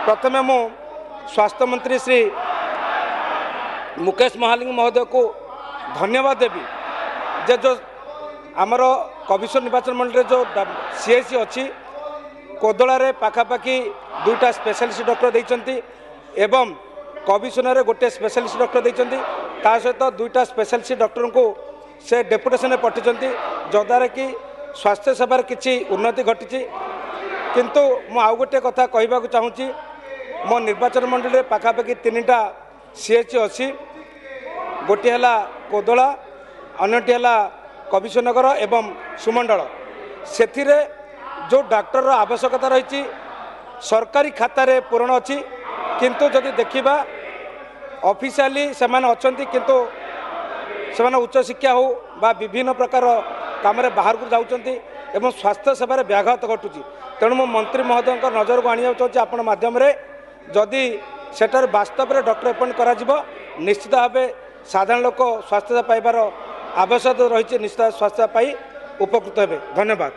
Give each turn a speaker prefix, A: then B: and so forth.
A: प्रथमे मु स्वास्थ्य मंत्री श्री मुकेश महालिंग महोदय को धन्यवाद देवी जे जो आमर कमिश्नर निर्वाचन मंडल जो सीएससी अच्छी कोदलारे पाखापाखि 2टा स्पेशलिस्ट डॉक्टर देइचंती एवं कमिश्नर गोटे स्पेशलिस्ट डॉक्टर देइचंती ता सहित 2टा स्पेशलिस्ट डॉक्टर को से डेपुटेशन पठिंट जद्वारा कि स्वास्थ्य सेवार किसी उन्नति घटी किंतु मु आउ गोटे कथा कहवाक चाहूँगी मो निर्वाचन मंडल में पाखापाखि 3टा सीएचसी अच्छी गोटे है कोदला अन्यटी है कमिश्नगर एवं सुमंडल से जो डाक्टर आवश्यकता रही सरकारी खातार पूरण अच्छी किंतु जदि देखा ऑफिशियली से अच्छा किंतु से उच्च शिक्षा हो बा विभिन्न प्रकार काम बाहर को जाऊँगी एवं स्वास्थ्य सेवार व्याघात घटुची तेणु मो मंत्री महोदय नजर को आने चाहिए आपण माध्यम जदि सेटार वास्तव में डॉक्टर अपॉइंट करा निश्चित भाव साधारण लोक स्वास्थ्य पाइबार आवश्यकता रही निश्चित स्वास्थ्य पाई उपकृत हे। धन्यवाद।